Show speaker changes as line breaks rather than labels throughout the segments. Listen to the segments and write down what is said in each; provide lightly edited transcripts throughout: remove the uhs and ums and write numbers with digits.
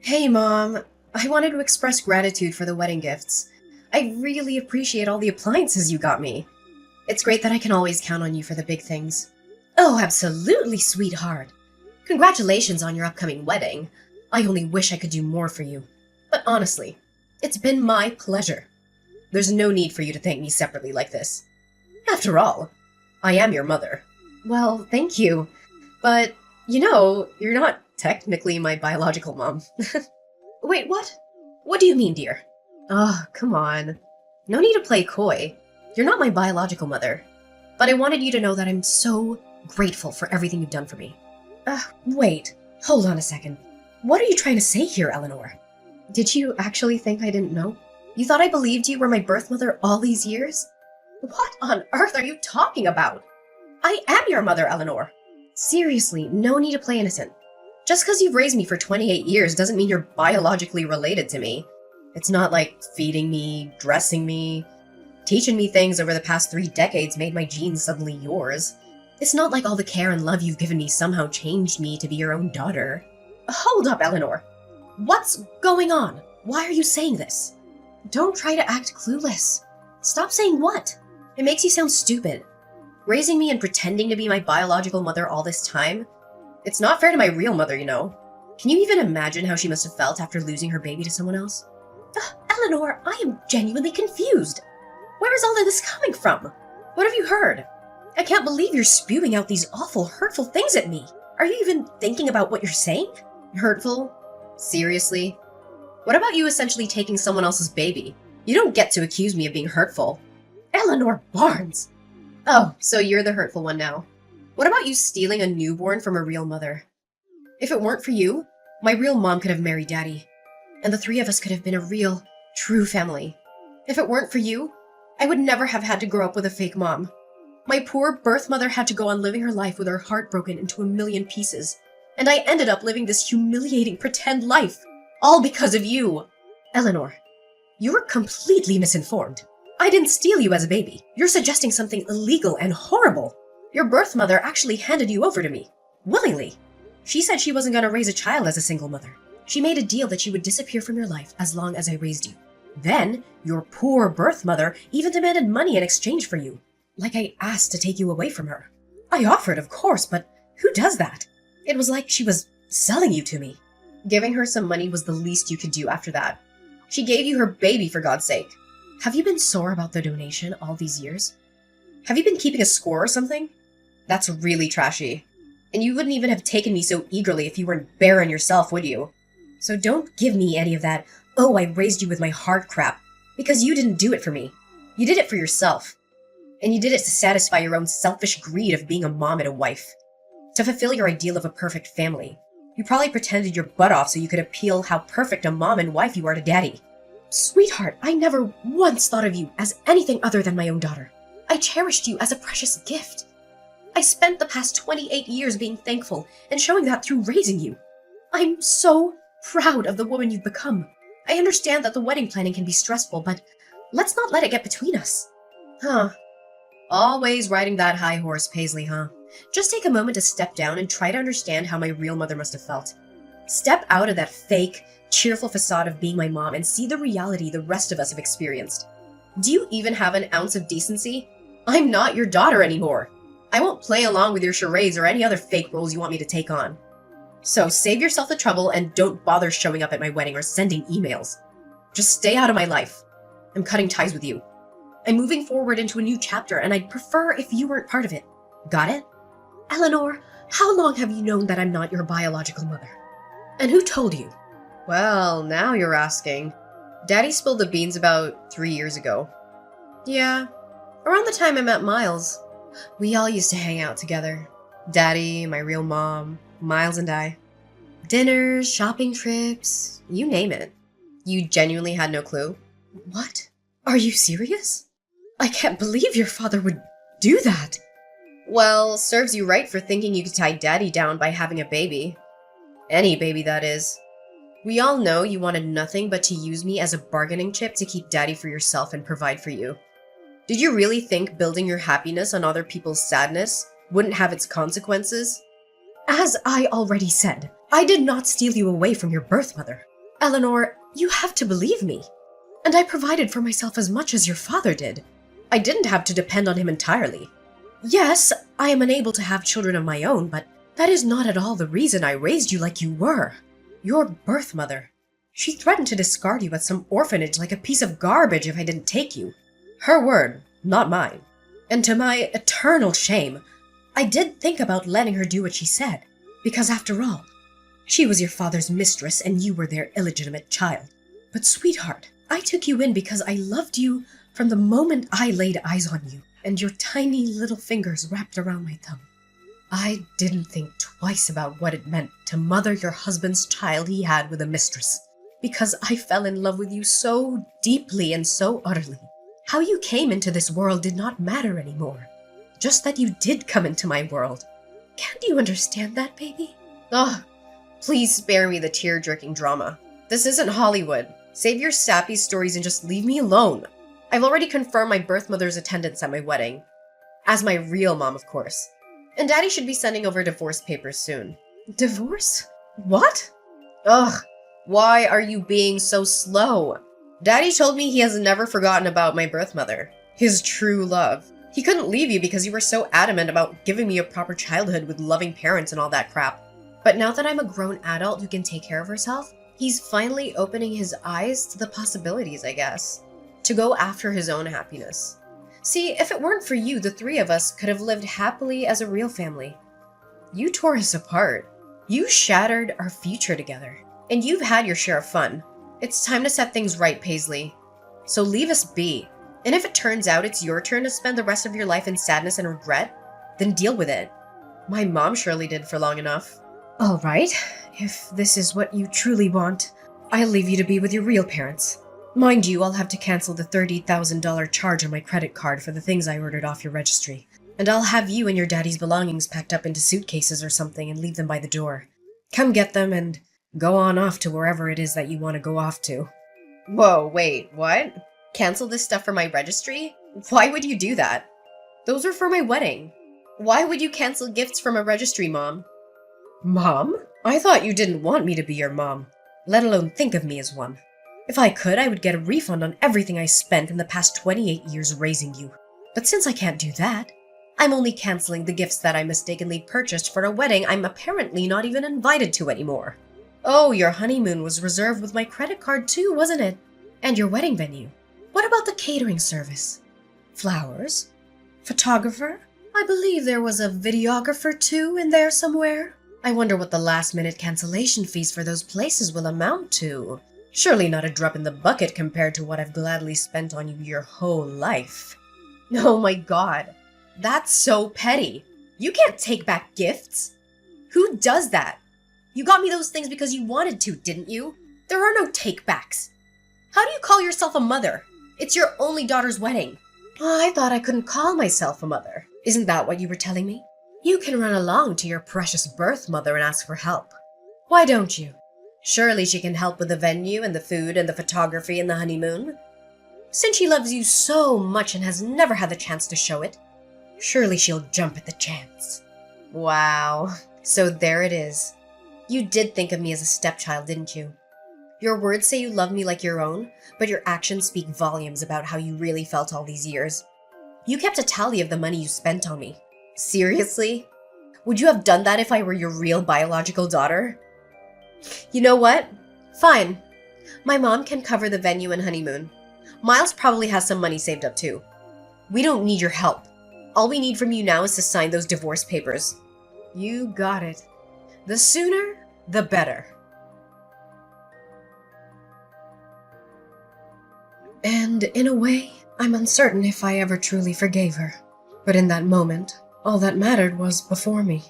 Hey, Mom. I wanted to express gratitude for the wedding gifts. I really appreciate all the appliances you got me. It's great that I can always count on you for the big things. Oh, absolutely, sweetheart. Congratulations on your upcoming wedding. I only wish I could do more for you. But honestly, it's been my pleasure. There's no need for you to thank me separately like this. After all, I am your mother. Well, thank you. But, you're not technically my biological mom. Wait, what? What do you mean, dear? Oh, come on. No need to play coy. You're not my biological mother. But I wanted you to know that I'm so grateful for everything you've done for me. Wait. Hold on a second. What are you trying to say here, Eleanor? Did you actually think I didn't know? You thought I believed you were my birth mother all these years? What on earth are you talking about? I am your mother, Eleanor. Seriously, no need to play innocent. Just because you've raised me for 28 years doesn't mean you're biologically related to me. It's not like feeding me, dressing me, teaching me things over the past 3 decades made my genes suddenly yours. It's not like all the care and love you've given me somehow changed me to be your own daughter. Hold up, Eleanor. What's going on? Why are you saying this? Don't try to act clueless. Stop saying what? It makes you sound stupid. Raising me and pretending to be my biological mother all this time? It's not fair to my real mother, you know. Can you even imagine how she must have felt after losing her baby to someone else? Eleanor, I am genuinely confused. Where is all of this coming from? What have you heard? I can't believe you're spewing out these awful, hurtful things at me. Are you even thinking about what you're saying? Hurtful? Seriously? What about you essentially taking someone else's baby? You don't get to accuse me of being hurtful. Eleanor Barnes! Oh, so you're the hurtful one now. What about you stealing a newborn from a real mother? If it weren't for you, my real mom could have married Daddy, and the three of us could have been a real, true family. If it weren't for you, I would never have had to grow up with a fake mom. My poor birth mother had to go on living her life with her heart broken into a million pieces, and I ended up living this humiliating pretend life, all because of you. Eleanor, you're completely misinformed. I didn't steal you as a baby. You're suggesting something illegal and horrible. Your birth mother actually handed you over to me. Willingly. She said she wasn't going to raise a child as a single mother. She made a deal that she would disappear from your life as long as I raised you. Then, your poor birth mother even demanded money in exchange for you. Like I asked to take you away from her. I offered, of course, but who does that? It was like she was selling you to me. Giving her some money was the least you could do after that. She gave you her baby, for God's sake. Have you been sore about the donation all these years? Have you been keeping a score or something? That's really trashy. And you wouldn't even have taken me so eagerly if you weren't barren yourself, would you? So don't give me any of that, oh, I raised you with my heart crap, because you didn't do it for me. You did it for yourself. And you did it to satisfy your own selfish greed of being a mom and a wife. To fulfill your ideal of a perfect family. You probably pretended your butt off so you could appeal how perfect a mom and wife you are to Daddy. Sweetheart, I never once thought of you as anything other than my own daughter. I cherished you as a precious gift. I spent the past 28 years being thankful and showing that through raising you. I'm so proud of the woman you've become. I understand that the wedding planning can be stressful, but let's not let it get between us. Huh. Always riding that high horse, Paisley, huh? Just take a moment to step down and try to understand how my real mother must have felt. Step out of that fake, cheerful facade of being my mom and see the reality the rest of us have experienced. Do you even have an ounce of decency? I'm not your daughter anymore. I won't play along with your charades or any other fake roles you want me to take on. So save yourself the trouble and don't bother showing up at my wedding or sending emails. Just stay out of my life. I'm cutting ties with you. I'm moving forward into a new chapter and I'd prefer if you weren't part of it. Got it? Eleanor, how long have you known that I'm not your biological mother? And who told you? Well, now you're asking. Daddy spilled the beans about 3 years ago. Yeah, around the time I met Miles. We all used to hang out together. Daddy, my real mom, Miles and I. Dinners, shopping trips, you name it. You genuinely had no clue? What? Are you serious? I can't believe your father would do that. Well, serves you right for thinking you could tie Daddy down by having a baby. Any baby, that is. We all know you wanted nothing but to use me as a bargaining chip to keep Daddy for yourself and provide for you. Did you really think building your happiness on other people's sadness wouldn't have its consequences? As I already said, I did not steal you away from your birth mother. Eleanor, you have to believe me. And I provided for myself as much as your father did. I didn't have to depend on him entirely. Yes, I am unable to have children of my own, but that is not at all the reason I raised you like you were. Your birth mother. She threatened to discard you at some orphanage like a piece of garbage if I didn't take you. Her word, not mine. And to my eternal shame, I did think about letting her do what she said. Because after all, she was your father's mistress and you were their illegitimate child. But sweetheart, I took you in because I loved you from the moment I laid eyes on you and your tiny little fingers wrapped around my thumb. I didn't think twice about what it meant to mother your husband's child he had with a mistress, because I fell in love with you so deeply and so utterly. How you came into this world did not matter anymore, just that you did come into my world. Can't you understand that, baby? Ugh, please spare me the tear-jerking drama. This isn't Hollywood. Save your sappy stories and just leave me alone. I've already confirmed my birth mother's attendance at my wedding. As my real mom, of course. And Daddy should be sending over divorce papers soon. Divorce? What? Ugh, why are you being so slow? Daddy told me he has never forgotten about my birth mother. His true love. He couldn't leave you because you were so adamant about giving me a proper childhood with loving parents and all that crap. But now that I'm a grown adult who can take care of herself, he's finally opening his eyes to the possibilities, I guess. To go after his own happiness. See, if it weren't for you, the three of us could have lived happily as a real family. You tore us apart. You shattered our future together. And you've had your share of fun. It's time to set things right, Paisley. So leave us be. And if it turns out it's your turn to spend the rest of your life in sadness and regret, then deal with it. My mom surely did for long enough. All right, if this is what you truly want, I'll leave you to be with your real parents. Mind you, I'll have to cancel the $30,000 charge on my credit card for the things I ordered off your registry. And I'll have you and your daddy's belongings packed up into suitcases or something and leave them by the door. Come get them and go on off to wherever it is that you want to go off to. Whoa, wait, what? Cancel this stuff for my registry? Why would you do that? Those are for my wedding. Why would you cancel gifts from a registry, Mom? Mom? I thought you didn't want me to be your mom, let alone think of me as one. If I could, I would get a refund on everything I spent in the past 28 years raising you. But since I can't do that, I'm only canceling the gifts that I mistakenly purchased for a wedding I'm apparently not even invited to anymore. Oh, your honeymoon was reserved with my credit card too, wasn't it? And your wedding venue. What about the catering service? Flowers? Photographer? I believe there was a videographer too in there somewhere. I wonder what the last-minute cancellation fees for those places will amount to. Surely not a drop in the bucket compared to what I've gladly spent on you your whole life. Oh my god, that's so petty. You can't take back gifts. Who does that? You got me those things because you wanted to, didn't you? There are no take-backs. How do you call yourself a mother? It's your only daughter's wedding. Oh, I thought I couldn't call myself a mother. Isn't that what you were telling me? You can run along to your precious birth mother and ask for help. Why don't you? Surely she can help with the venue and the food and the photography and the honeymoon. Since she loves you so much and has never had the chance to show it, surely she'll jump at the chance. Wow. So there it is. You did think of me as a stepchild, didn't you? Your words say you love me like your own, but your actions speak volumes about how you really felt all these years. You kept a tally of the money you spent on me. Seriously? Would you have done that if I were your real biological daughter? You know what? Fine. My mom can cover the venue and honeymoon. Miles probably has some money saved up too. We don't need your help. All we need from you now is to sign those divorce papers. You got it. The sooner, the better. And in a way, I'm uncertain if I ever truly forgave her. But in that moment, all that mattered was before me.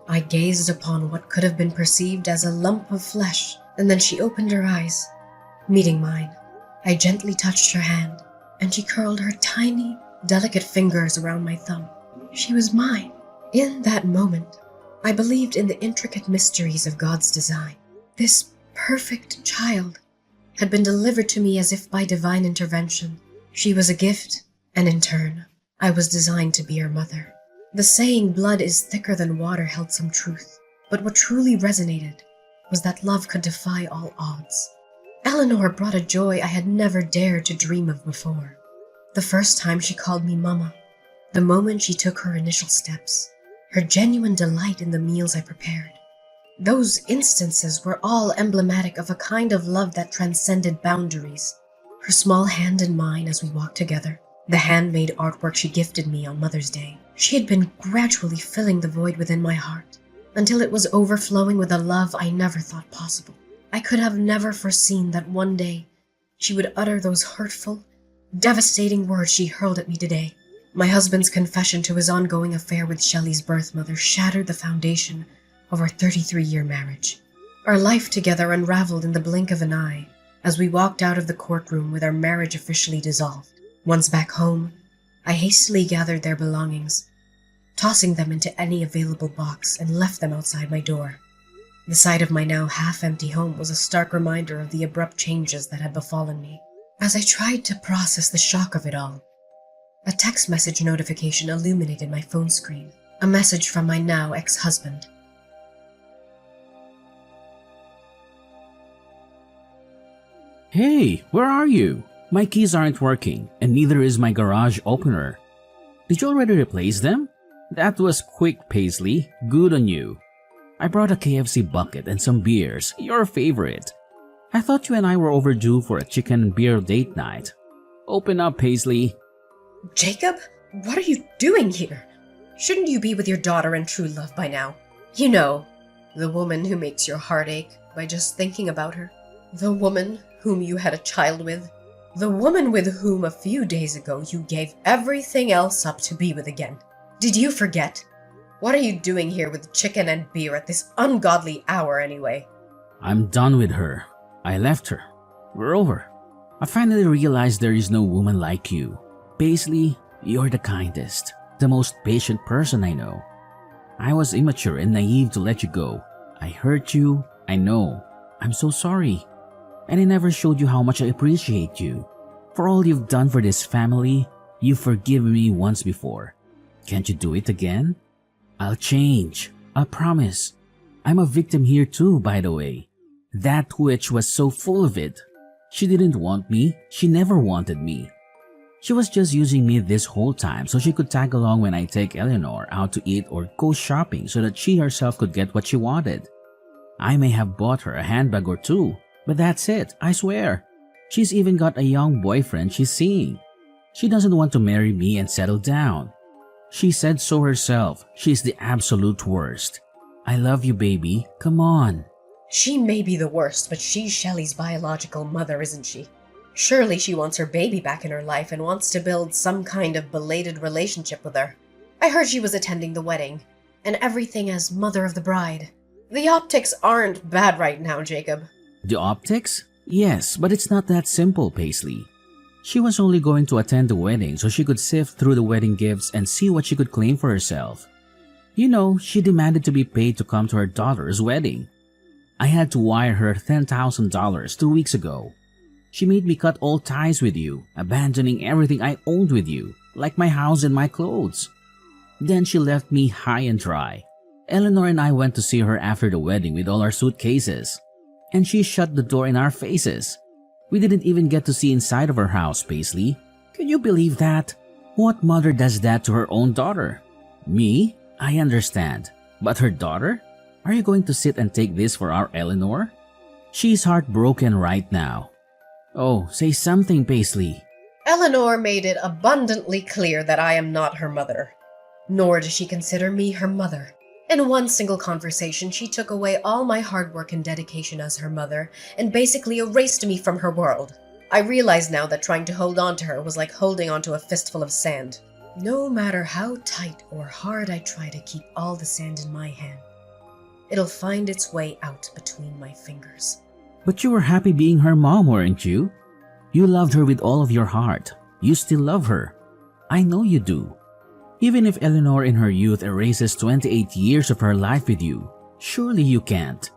I gazed upon what could have been perceived as a lump of flesh, and then she opened her eyes. Meeting mine, I gently touched her hand, and she curled her tiny, delicate fingers around my thumb. She was mine. In that moment, I believed in the intricate mysteries of God's design. This perfect child had been delivered to me as if by divine intervention. She was a gift, and in turn, I was designed to be her mother. The saying, blood is thicker than water, held some truth. But what truly resonated was that love could defy all odds. Eleanor brought a joy I had never dared to dream of before. The first time she called me Mama, the moment she took her initial steps, her genuine delight in the meals I prepared. Those instances were all emblematic of a kind of love that transcended boundaries. Her small hand in mine as we walked together, the handmade artwork she gifted me on Mother's Day. She had been gradually filling the void within my heart, until it was overflowing with a love I never thought possible. I could have never foreseen that one day she would utter those hurtful, devastating words she hurled at me today. My husband's confession to his ongoing affair with Shelley's birth mother shattered the foundation of our 33-year marriage. Our life together unraveled in the blink of an eye as we walked out of the courtroom with our marriage officially dissolved. Once back home, I hastily gathered their belongings, tossing them into any available box, and left them outside my door. The sight of my now half-empty home was a stark reminder of the abrupt changes that had befallen me. As I tried to process the shock of it all, a text message notification illuminated my phone screen. A message from my now ex-husband.
Hey, where are you? My keys aren't working, and neither is my garage opener. Did you already replace them? That was quick, Paisley. Good on you. I brought a KFC bucket and some beers, your favorite. I thought you and I were overdue for a chicken and beer date night. Open up, Paisley.
Jacob, what are you doing here? Shouldn't you be with your daughter and true love by now? You know, the woman who makes your heart ache by just thinking about her. The woman whom you had a child with. The woman with whom a few days ago you gave everything else up to be with again. Did you forget? What are you doing here with chicken and beer at this ungodly hour anyway?
I'm done with her. I left her. We're over. I finally realized there is no woman like you. Paisley, you're the kindest, the most patient person I know. I was immature and naive to let you go. I hurt you, I know. I'm so sorry. And I never showed you how much I appreciate you. For all you've done for this family, you've forgiven me once before. Can't you do it again? I'll change. I promise. I'm a victim here too, by the way. That witch was so full of it. She didn't want me. She never wanted me. She was just using me this whole time so she could tag along when I take Eleanor out to eat or go shopping so that she herself could get what she wanted. I may have bought her a handbag or two, but that's it, I swear. She's even got a young boyfriend she's seeing. She doesn't want to marry me and settle down. She said so herself. She's the absolute worst. I love you, baby. Come on.
She may be the worst, but she's Shelley's biological mother, isn't she? Surely she wants her baby back in her life and wants to build some kind of belated relationship with her. I heard she was attending the wedding, and everything as mother of the bride. The optics aren't bad right now, Jacob.
The optics? Yes, but it's not that simple, Paisley. She was only going to attend the wedding so she could sift through the wedding gifts and see what she could claim for herself. You know, she demanded to be paid to come to her daughter's wedding. I had to wire her $10,000 2 weeks ago. She made me cut all ties with you, abandoning everything I owned with you, like my house and my clothes. Then she left me high and dry. Eleanor and I went to see her after the wedding with all our suitcases, and she shut the door in our faces. We didn't even get to see inside of her house, Paisley. Can you believe that? What mother does that to her own daughter? Me? I understand. But her daughter? Are you going to sit and take this for our Eleanor? She's heartbroken right now. Oh, say something, Paisley.
Eleanor made it abundantly clear that I am not her mother. Nor does she consider me her mother. In one single conversation, she took away all my hard work and dedication as her mother and basically erased me from her world. I realize now that trying to hold on to her was like holding onto a fistful of sand. No matter how tight or hard I try to keep all the sand in my hand, it'll find its way out between my fingers.
But you were happy being her mom, weren't you? You loved her with all of your heart. You still love her. I know you do. Even if Eleanor in her youth erases 28 years of her life with you, surely you can't.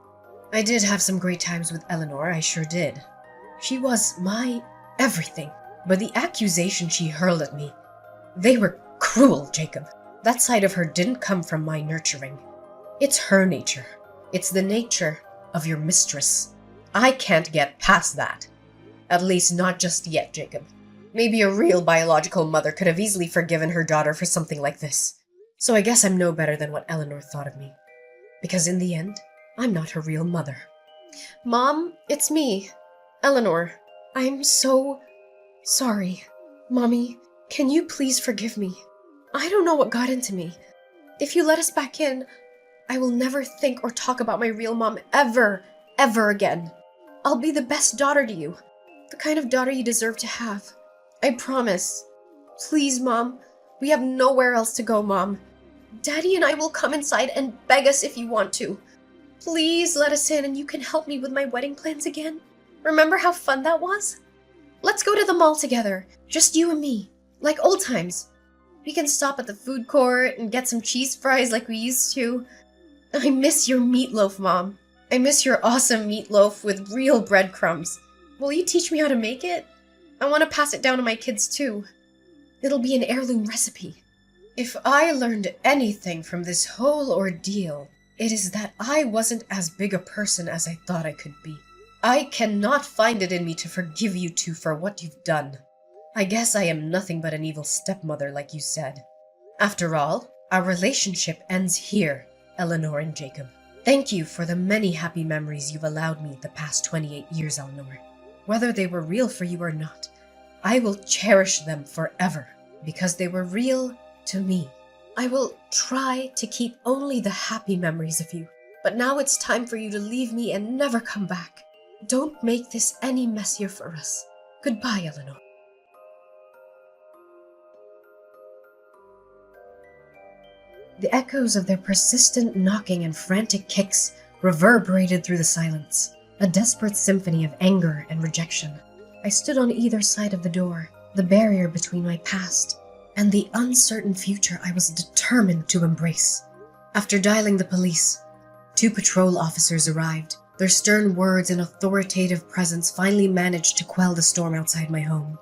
I did have some great times with Eleanor, I sure did. She was my everything. But the accusations she hurled at me, they were cruel, Jacob. That side of her didn't come from my nurturing. It's her nature. It's the nature of your mistress. I can't get past that. At least not just yet, Jacob. Maybe a real biological mother could have easily forgiven her daughter for something like this. So I guess I'm no better than what Eleanor thought of me. Because in the end, I'm not her real mother. Mom, it's me, Eleanor. I'm so sorry. Mommy, can you please forgive me? I don't know what got into me. If you let us back in, I will never think or talk about my real mom ever again. I'll be the best daughter to you. The kind of daughter you deserve to have. I promise. Please, Mom. We have nowhere else to go, Mom. Daddy and I will come inside and beg us if you want to. Please let us in and you can help me with my wedding plans again. Remember how fun that was? Let's go to the mall together. Just you and me. Like old times. We can stop at the food court and get some cheese fries like we used to. I miss your meatloaf, Mom. I miss your awesome meatloaf with real breadcrumbs. Will you teach me how to make it? I want to pass it down to my kids too. It'll be an heirloom recipe. If I learned anything from this whole ordeal, it is that I wasn't as big a person as I thought I could be. I cannot find it in me to forgive you two for what you've done. I guess I am nothing but an evil stepmother, like you said. After all, our relationship ends here, Eleanor and Jacob. Thank you for the many happy memories you've allowed me the past 28 years, Eleanor. Whether they were real for you or not, I will cherish them forever, because they were real to me. I will try to keep only the happy memories of you, but now it's time for you to leave me and never come back. Don't make this any messier for us. Goodbye, Eleanor. The echoes of their persistent knocking and frantic kicks reverberated through the silence, a desperate symphony of anger and rejection. I stood on either side of the door, the barrier between my past and the uncertain future I was determined to embrace. After dialing the police, 2 patrol officers arrived. Their stern words and authoritative presence finally managed to quell the storm outside my home.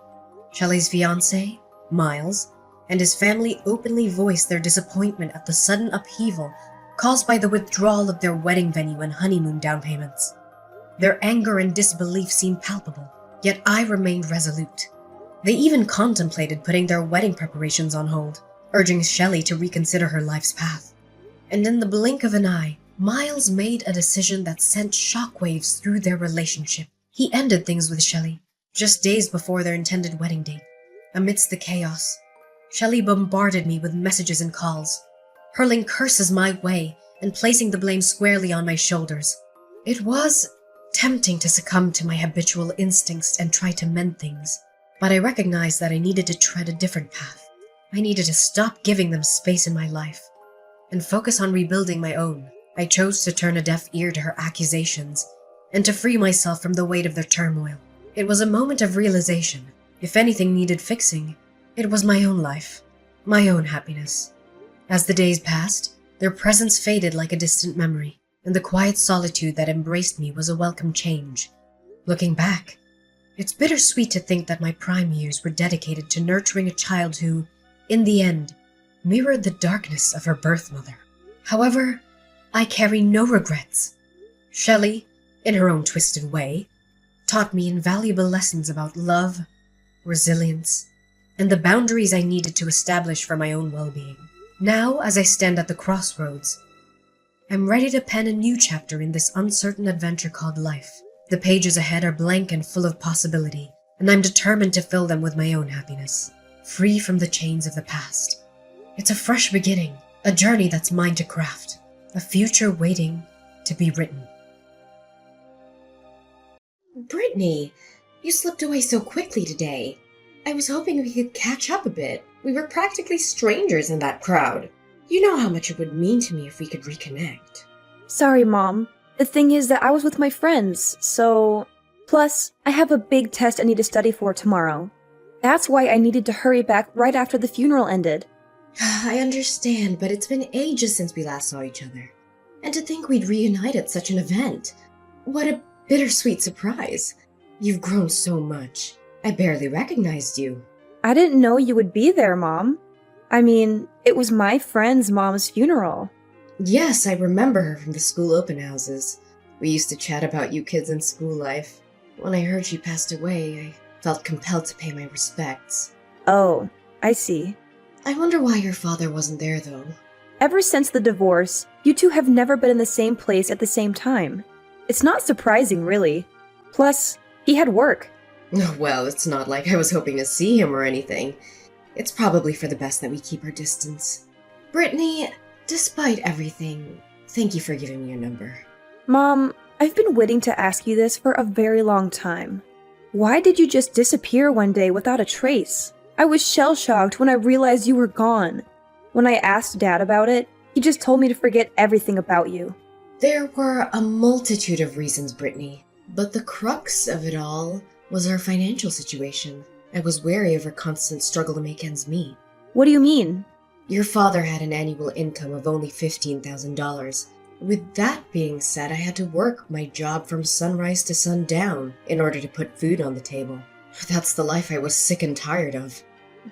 Shelley's fiancé, Miles, and his family openly voiced their disappointment at the sudden upheaval caused by the withdrawal of their wedding venue and honeymoon down payments. Their anger and disbelief seemed palpable, yet I remained resolute. They even contemplated putting their wedding preparations on hold, urging Shelley to reconsider her life's path. And in the blink of an eye, Miles made a decision that sent shockwaves through their relationship. He ended things with Shelley, just days before their intended wedding date. Amidst the chaos, Shelley bombarded me with messages and calls, hurling curses my way and placing the blame squarely on my shoulders. It was tempting to succumb to my habitual instincts and try to mend things, but I recognized that I needed to tread a different path. I needed to stop giving them space in my life and focus on rebuilding my own. I chose to turn a deaf ear to her accusations and to free myself from the weight of their turmoil. It was a moment of realization. If anything needed fixing, it was my own life, my own happiness. As the days passed, their presence faded like a distant memory, and the quiet solitude that embraced me was a welcome change. Looking back, it's bittersweet to think that my prime years were dedicated to nurturing a child who, in the end, mirrored the darkness of her birth mother. However, I carry no regrets. Shelley, in her own twisted way, taught me invaluable lessons about love, resilience, and the boundaries I needed to establish for my own well-being. Now, as I stand at the crossroads, I'm ready to pen a new chapter in this uncertain adventure called life. The pages ahead are blank and full of possibility, and I'm determined to fill them with my own happiness, free from the chains of the past. It's a fresh beginning, a journey that's mine to craft, a future waiting to be written.
Brittany, you slipped away so quickly today. I was hoping we could catch up a bit. We were practically strangers in that crowd. You know how much it would mean to me if we could reconnect.
Sorry, Mom. The thing is that I was with my friends, so... Plus, I have a big test I need to study for tomorrow. That's why I needed to hurry back right after the funeral ended.
I understand, but it's been ages since we last saw each other. And to think we'd reunite at such an event. What a bittersweet surprise. You've grown so much. I barely recognized you.
I didn't know you would be there, Mom. I mean, it was my friend's mom's funeral.
Yes, I remember her from the school open houses. We used to chat about you kids in school life. When I heard she passed away, I felt compelled to pay my respects.
Oh, I see.
I wonder why your father wasn't there, though.
Ever since the divorce, you two have never been in the same place at the same time. It's not surprising, really. Plus, he had work.
Well, it's not like I was hoping to see him or anything. It's probably for the best that we keep our distance. Brittany, despite everything, thank you for giving me your number.
Mom, I've been waiting to ask you this for a very long time. Why did you just disappear one day without a trace? I was shell-shocked when I realized you were gone. When I asked Dad about it, he just told me to forget everything about you.
There were a multitude of reasons, Brittany, but the crux of it all was our financial situation. I was wary of our constant struggle to make ends meet.
What do you mean?
Your father had an annual income of only $15,000. With that being said, I had to work my job from sunrise to sundown in order to put food on the table. That's the life I was sick and tired of.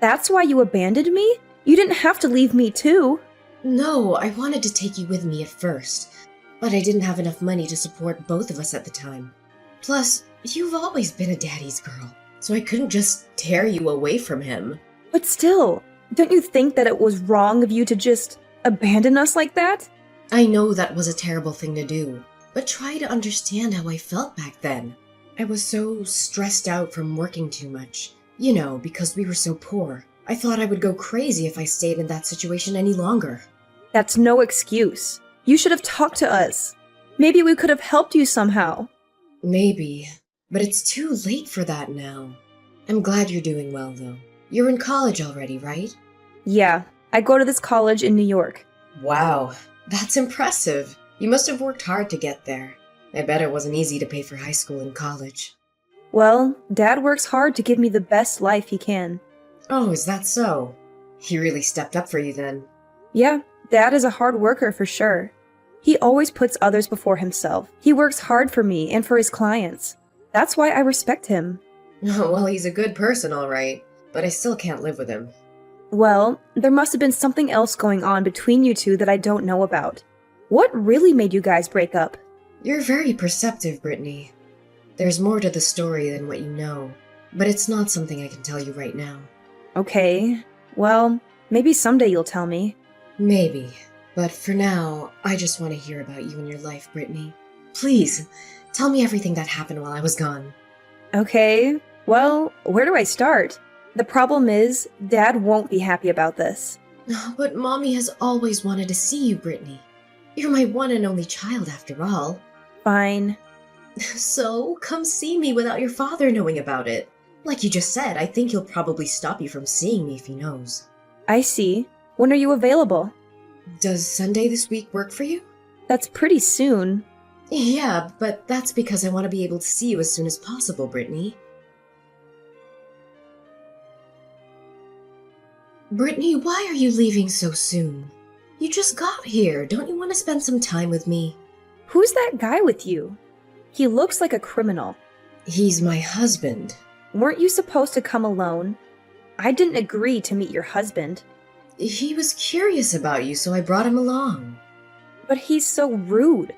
That's why you abandoned me? You didn't have to leave me too.
No, I wanted to take you with me at first, but I didn't have enough money to support both of us at the time. Plus, you've always been a daddy's girl, so I couldn't just tear you away from him.
But still, don't you think that it was wrong of you to just abandon us like that?
I know that was a terrible thing to do, but try to understand how I felt back then. I was so stressed out from working too much. You know, because we were so poor. I thought I would go crazy if I stayed in that situation any longer.
That's no excuse. You should have talked to us. Maybe we could have helped you somehow.
Maybe, but it's too late for that now. I'm glad you're doing well, though. You're in college already, right?
Yeah, I go to this college in New York.
Wow, that's impressive. You must have worked hard to get there. I bet it wasn't easy to pay for high school and college.
Well, Dad works hard to give me the best life he can.
Oh, is that so? He really stepped up for you then.
Yeah, Dad is a hard worker for sure. He always puts others before himself. He works hard for me and for his clients. That's why I respect him.
Well, he's a good person, all right, but I still can't live with him.
Well, there must have been something else going on between you two that I don't know about. What really made you guys break up?
You're very perceptive, Brittany. There's more to the story than what you know, but it's not something I can tell you right now.
Okay, well, maybe someday you'll tell me.
Maybe, but for now, I just want to hear about you and your life, Brittany. Please, tell me everything that happened while I was gone.
Okay, well, where do I start? The problem is, Dad won't be happy about this.
But Mommy has always wanted to see you, Brittany. You're my one and only child, after all.
Fine.
So, come see me without your father knowing about it. Like you just said, I think he'll probably stop you from seeing me if he knows.
I see. When are you available?
Does Sunday this week work for you?
That's pretty soon.
Yeah, but that's because I want to be able to see you as soon as possible, Brittany. Brittany, why are you leaving so soon? You just got here. Don't you want to spend some time with me?
Who's that guy with you? He looks like a criminal.
He's my husband.
Weren't you supposed to come alone? I didn't agree to meet your husband.
He was curious about you, so I brought him along.
But he's so rude.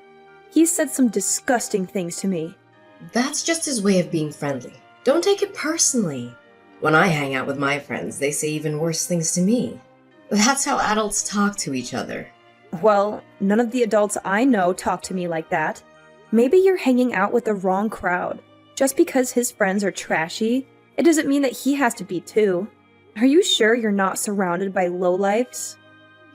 He said some disgusting things to me.
That's just his way of being friendly. Don't take it personally. When I hang out with my friends, they say even worse things to me. That's how adults talk to each other.
Well, none of the adults I know talk to me like that. Maybe you're hanging out with the wrong crowd. Just because his friends are trashy, it doesn't mean that he has to be too. Are you sure you're not surrounded by lowlifes?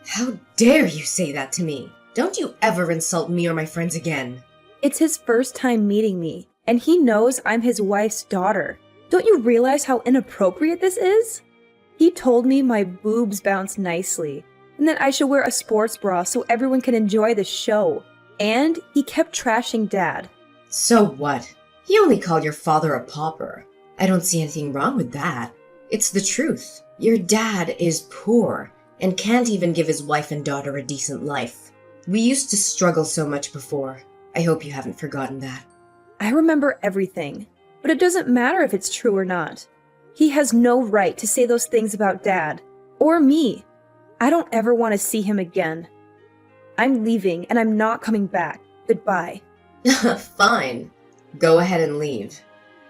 How dare you say that to me? Don't you ever insult me or my friends again.
It's his first time meeting me, and he knows I'm his wife's daughter. Don't you realize how inappropriate this is? He told me my boobs bounce nicely, and that I should wear a sports bra so everyone can enjoy the show. And he kept trashing Dad.
So what? He only called your father a pauper. I don't see anything wrong with that. It's the truth. Your dad is poor and can't even give his wife and daughter a decent life. We used to struggle so much before. I hope you haven't forgotten that.
I remember everything, but it doesn't matter if it's true or not. He has no right to say those things about Dad, or me. I don't ever want to see him again. I'm leaving and I'm not coming back. Goodbye.
Fine. Go ahead and leave.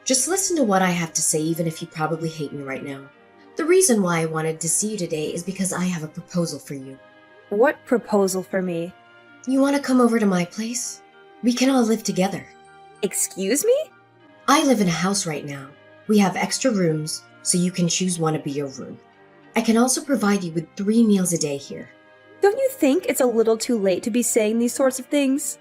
Just listen to what I have to say, even if you probably hate me right now. The reason why I wanted to see you today is because I have a proposal for you.
What proposal for me?
You want to come over to my place? We can all live together.
Excuse me?
I live in a house right now. We have extra rooms, so you can choose one to be your room. I can also provide you with 3 meals a day here.
Don't you think it's a little too late to be saying these sorts of things?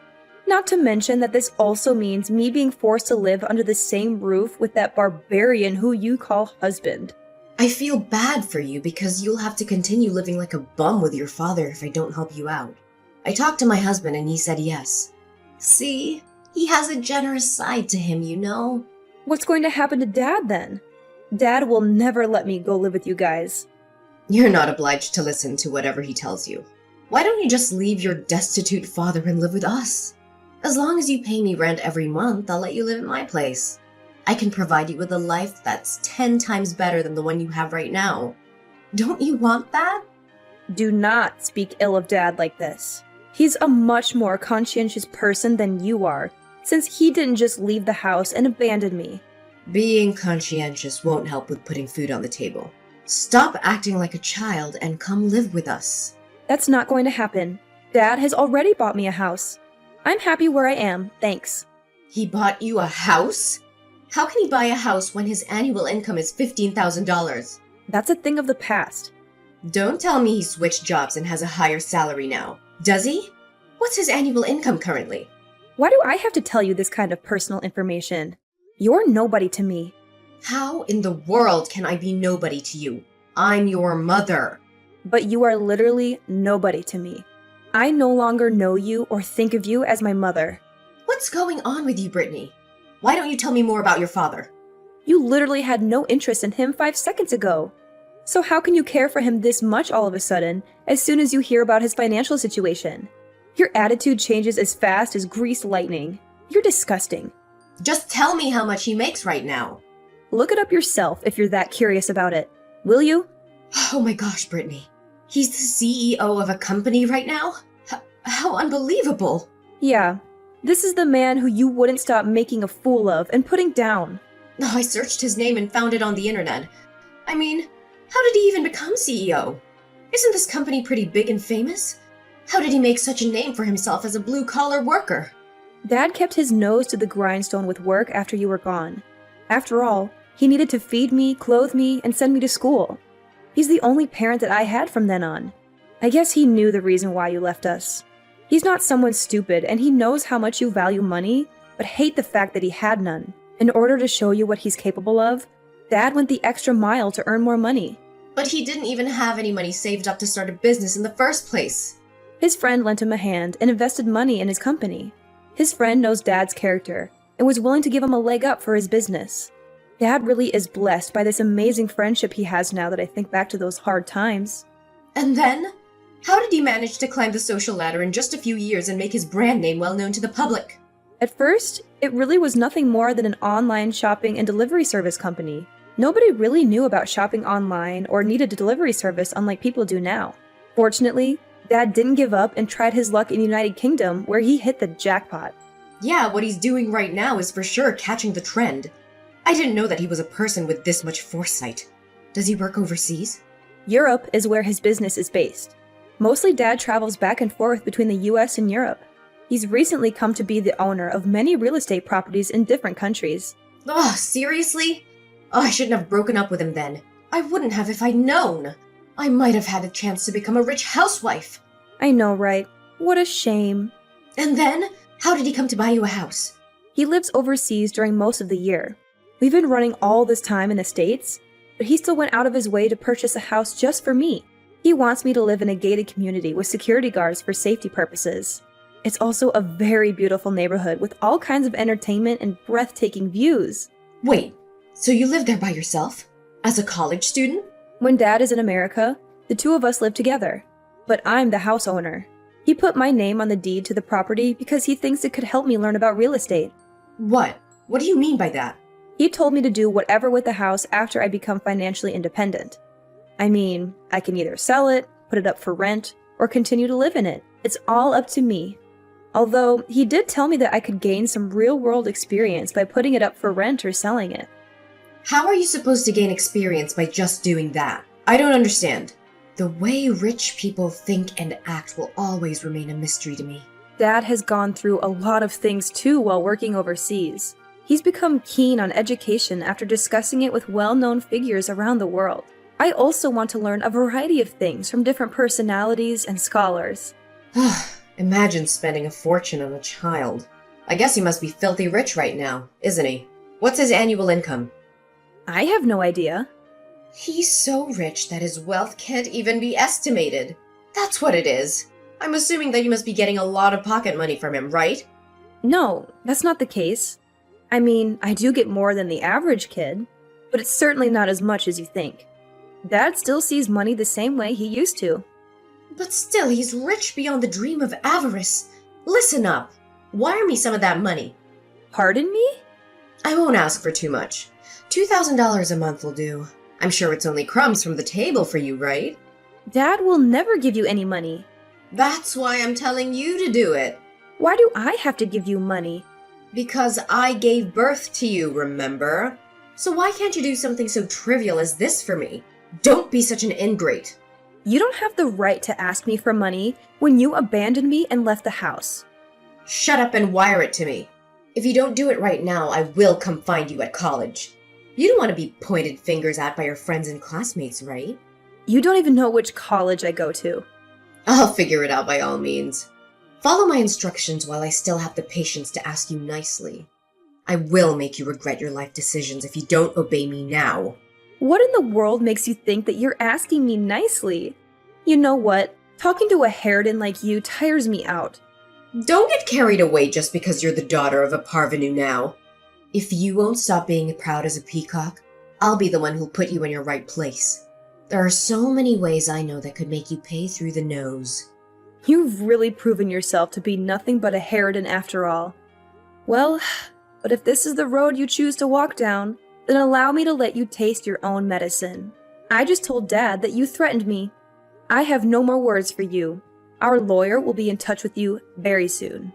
Not to mention that this also means me being forced to live under the same roof with that barbarian who you call husband.
I feel bad for you because you'll have to continue living like a bum with your father if I don't help you out. I talked to my husband and he said yes. See? He has a generous side to him, you know?
What's going to happen to Dad then? Dad will never let me go live with you guys.
You're not obliged to listen to whatever he tells you. Why don't you just leave your destitute father and live with us? As long as you pay me rent every month, I'll let you live in my place. I can provide you with a life that's 10 times better than the one you have right now. Don't you want that?
Do not speak ill of Dad like this. He's a much more conscientious person than you are, since he didn't just leave the house and abandon me.
Being conscientious won't help with putting food on the table. Stop acting like a child and come live with us.
That's not going to happen. Dad has already bought me a house. I'm happy where I am, thanks.
He bought you a house? How can he buy a house when his annual income is $15,000?
That's a thing of the past.
Don't tell me he switched jobs and has a higher salary now. Does he? What's his annual income currently?
Why do I have to tell you this kind of personal information? You're nobody to me.
How in the world can I be nobody to you? I'm your mother.
But you are literally nobody to me. I no longer know you or think of you as my mother.
What's going on with you, Brittany? Why don't you tell me more about your father?
You literally had no interest in him 5 seconds ago. So how can you care for him this much all of a sudden, as soon as you hear about his financial situation? Your attitude changes as fast as greased lightning. You're disgusting.
Just tell me how much he makes right now.
Look it up yourself if you're that curious about it. Will you?
Oh my gosh, Brittany. He's the CEO of a company right now? How unbelievable.
Yeah. This is the man who you wouldn't stop making a fool of and putting down.
Oh, I searched his name and found it on the internet. I mean, how did he even become CEO? Isn't this company pretty big and famous? How did he make such a name for himself as a blue-collar worker?
Dad kept his nose to the grindstone with work after you were gone. After all, he needed to feed me, clothe me, and send me to school. He's the only parent that I had from then on. I guess he knew the reason why you left us. He's not someone stupid, and he knows how much you value money, but hate the fact that he had none. In order to show you what he's capable of, Dad went the extra mile to earn more money.
But he didn't even have any money saved up to start a business in the first place.
His friend lent him a hand and invested money in his company. His friend knows Dad's character and was willing to give him a leg up for his business. Dad really is blessed by this amazing friendship he has now that I think back to those hard times.
And then? How did he manage to climb the social ladder in just a few years and make his brand name well known to the public?
At first, it really was nothing more than an online shopping and delivery service company. Nobody really knew about shopping online or needed a delivery service unlike people do now. Fortunately, Dad didn't give up and tried his luck in the United Kingdom, where he hit the jackpot.
Yeah, what he's doing right now is for sure catching the trend. I didn't know that he was a person with this much foresight. Does he work overseas?
Europe is where his business is based. Mostly Dad travels back and forth between the US and Europe. He's recently come to be the owner of many real estate properties in different countries.
Oh, seriously? Oh, I shouldn't have broken up with him then. I wouldn't have if I'd known. I might have had a chance to become a rich housewife.
I know, right? What a shame.
And then, how did he come to buy you a house?
He lives overseas during most of the year. We've been running all this time in the States, but he still went out of his way to purchase a house just for me. He wants me to live in a gated community with security guards for safety purposes. It's also a very beautiful neighborhood with all kinds of entertainment and breathtaking views.
Wait, so you live there by yourself? As a college student?
When Dad is in America, the two of us live together. But I'm the house owner. He put my name on the deed to the property because he thinks it could help me learn about real estate.
What? What do you mean by that?
He told me to do whatever with the house after I become financially independent. I mean, I can either sell it, put it up for rent, or continue to live in it. It's all up to me. Although, he did tell me that I could gain some real-world experience by putting it up for rent or selling it.
How are you supposed to gain experience by just doing that? I don't understand. The way rich people think and act will always remain a mystery to me.
Dad has gone through a lot of things too while working overseas. He's become keen on education after discussing it with well-known figures around the world. I also want to learn a variety of things from different personalities and scholars.
Imagine spending a fortune on a child. I guess he must be filthy rich right now, isn't he? What's his annual income?
I have no idea.
He's so rich that his wealth can't even be estimated. That's what it is. I'm assuming that you must be getting a lot of pocket money from him, right?
No, that's not the case. I mean, I do get more than the average kid, but it's certainly not as much as you think. Dad still sees money the same way he used to.
But still, he's rich beyond the dream of avarice. Listen up. Wire me some of that money.
Pardon me?
I won't ask for too much. $2,000 a month will do. I'm sure it's only crumbs from the table for you, right?
Dad will never give you any money.
That's why I'm telling you to do it.
Why do I have to give you money?
Because I gave birth to you, remember? So why can't you do something so trivial as this for me? Don't be such an ingrate.
You don't have the right to ask me for money when you abandoned me and left the house.
Shut up and wire it to me. If you don't do it right now, I will come find you at college. You don't want to be pointed fingers at by your friends and classmates, right?
You don't even know which college I go to.
I'll figure it out by all means. Follow my instructions while I still have the patience to ask you nicely. I will make you regret your life decisions if you don't obey me now.
What in the world makes you think that you're asking me nicely? You know what? Talking to a harridan like you tires me out.
Don't get carried away just because you're the daughter of a parvenu now. If you won't stop being proud as a peacock, I'll be the one who'll put you in your right place. There are so many ways I know that could make you pay through the nose.
You've really proven yourself to be nothing but a harridan after all. Well, but if this is the road you choose to walk down, then allow me to let you taste your own medicine. I just told Dad that you threatened me. I have no more words for you. Our lawyer will be in touch with you very soon.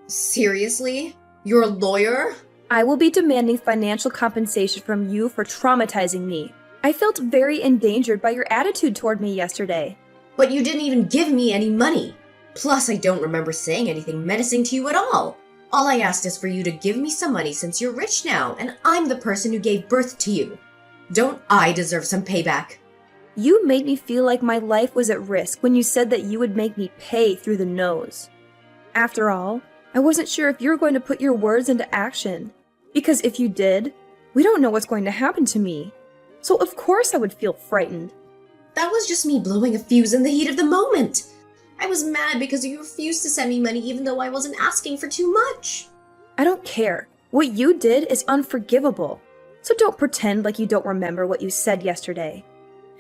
Seriously? You're a lawyer?
I will be demanding financial compensation from you for traumatizing me. I felt very endangered by your attitude toward me yesterday.
But you didn't even give me any money. Plus, I don't remember saying anything menacing to you at all. All I asked is for you to give me some money since you're rich now, and I'm the person who gave birth to you. Don't I deserve some payback?
You made me feel like my life was at risk when you said that you would make me pay through the nose. After all, I wasn't sure if you were going to put your words into action. Because if you did, we don't know what's going to happen to me. So of course I would feel frightened.
That was just me blowing a fuse in the heat of the moment. I was mad because you refused to send me money even though I wasn't asking for too much.
I don't care. What you did is unforgivable. So don't pretend like you don't remember what you said yesterday.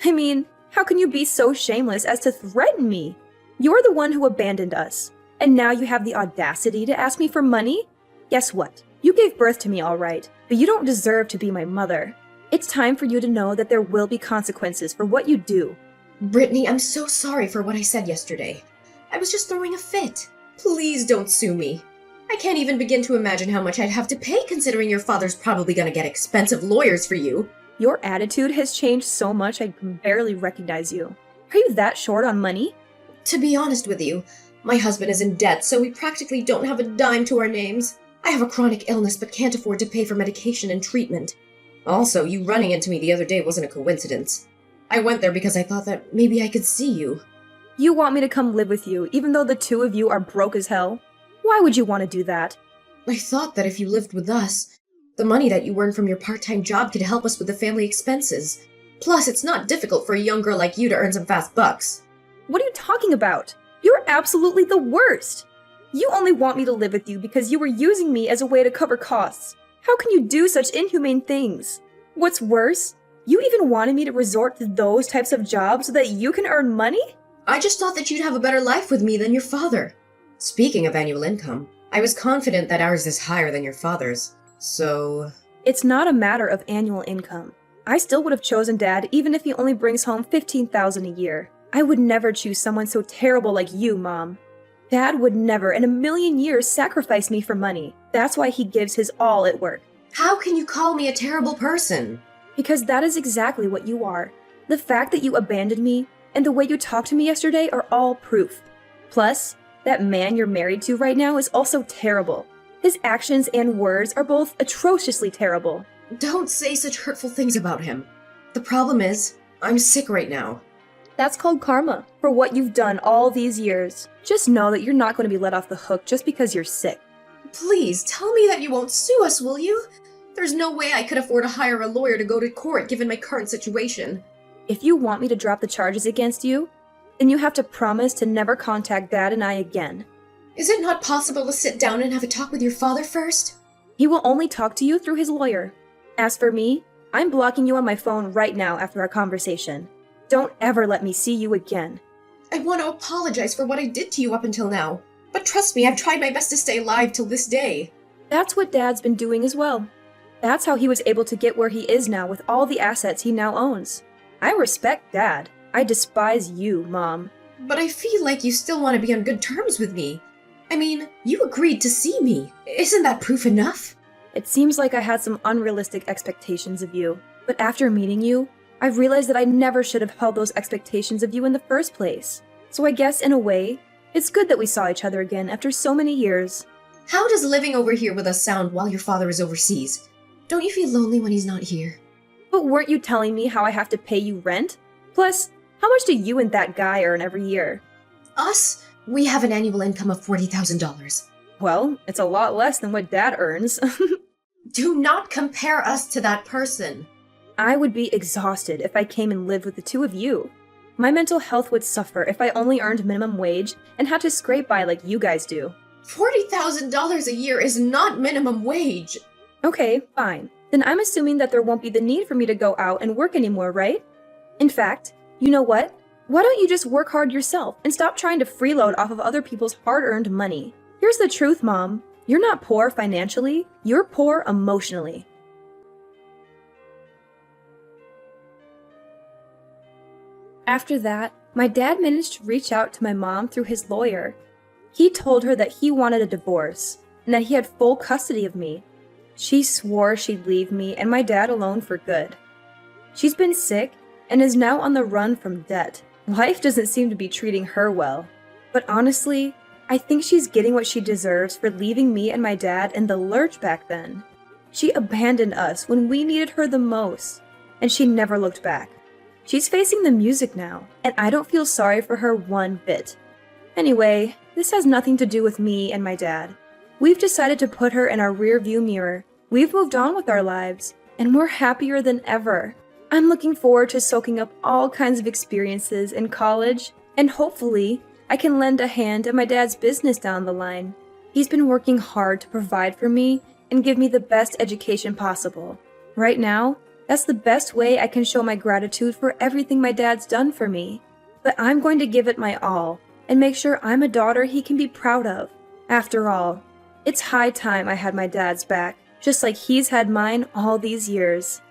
I mean, how can you be so shameless as to threaten me? You're the one who abandoned us. And now you have the audacity to ask me for money? Guess what? You gave birth to me all right, but you don't deserve to be my mother. It's time for you to know that there will be consequences for what you do.
Brittany, I'm so sorry for what I said yesterday. I was just throwing a fit. Please don't sue me. I can't even begin to imagine how much I'd have to pay considering your father's probably gonna get expensive lawyers for you.
Your attitude has changed so much I can barely recognize you. Are you that short on money?
To be honest with you, my husband is in debt, so we practically don't have a dime to our names. I have a chronic illness but can't afford to pay for medication and treatment. Also, you running into me the other day wasn't a coincidence. I went there because I thought that maybe I could see you.
You want me to come live with you, even though the two of you are broke as hell? Why would you want to do that?
I thought that if you lived with us, the money that you earned from your part-time job could help us with the family expenses. Plus, it's not difficult for a young girl like you to earn some fast bucks.
What are you talking about? You're absolutely the worst! You only want me to live with you because you were using me as a way to cover costs. How can you do such inhumane things? What's worse, you even wanted me to resort to those types of jobs so that you can earn money?
I just thought that you'd have a better life with me than your father. Speaking of annual income, I was confident that ours is higher than your father's, so...
It's not a matter of annual income. I still would have chosen Dad even if he only brings home $15,000 a year. I would never choose someone so terrible like you, Mom. Dad would never in a million years sacrifice me for money. That's why he gives his all at work.
How can you call me a terrible person?
Because that is exactly what you are. The fact that you abandoned me and the way you talked to me yesterday are all proof. Plus, that man you're married to right now is also terrible. His actions and words are both atrociously terrible.
Don't say such hurtful things about him. The problem is, I'm sick right now.
That's called karma for what you've done all these years. Just know that you're not going to be let off the hook just because you're sick.
Please, tell me that you won't sue us, will you? There's no way I could afford to hire a lawyer to go to court given my current situation.
If you want me to drop the charges against you, then you have to promise to never contact Dad and I again.
Is it not possible to sit down and have a talk with your father first?
He will only talk to you through his lawyer. As for me, I'm blocking you on my phone right now after our conversation. Don't ever let me see you again.
I want to apologize for what I did to you up until now. But trust me, I've tried my best to stay alive till this day.
That's what Dad's been doing as well. That's how he was able to get where he is now with all the assets he now owns. I respect Dad. I despise you, Mom.
But I feel like you still want to be on good terms with me. I mean, you agreed to see me. Isn't that proof enough?
It seems like I had some unrealistic expectations of you. But after meeting you, I've realized that I never should have held those expectations of you in the first place. So I guess, in a way, it's good that we saw each other again after so many years.
How does living over here with us sound while your father is overseas? Don't you feel lonely when he's not here?
But weren't you telling me how I have to pay you rent? Plus, how much do you and that guy earn every year?
Us? We have an annual income of $40,000.
Well, it's a lot less than what Dad earns.
Do not compare us to that person.
I would be exhausted if I came and lived with the two of you. My mental health would suffer if I only earned minimum wage and had to scrape by like you guys do.
$40,000 a year is not minimum wage.
Okay, fine. Then I'm assuming that there won't be the need for me to go out and work anymore, right? In fact, you know what? Why don't you just work hard yourself and stop trying to freeload off of other people's hard-earned money? Here's the truth, Mom. You're not poor financially, you're poor emotionally. After that, my dad managed to reach out to my mom through his lawyer. He told her that he wanted a divorce and that he had full custody of me. She swore she'd leave me and my dad alone for good. She's been sick and is now on the run from debt. Life doesn't seem to be treating her well. But honestly, I think she's getting what she deserves for leaving me and my dad in the lurch back then. She abandoned us when we needed her the most, and she never looked back. She's facing the music now, and I don't feel sorry for her one bit. Anyway, this has nothing to do with me and my dad. We've decided to put her in our rearview mirror. We've moved on with our lives, and we're happier than ever. I'm looking forward to soaking up all kinds of experiences in college, and hopefully, I can lend a hand at my dad's business down the line. He's been working hard to provide for me and give me the best education possible. Right now, that's the best way I can show my gratitude for everything my dad's done for me. But I'm going to give it my all and make sure I'm a daughter he can be proud of. After all, it's high time I had my dad's back, just like he's had mine all these years.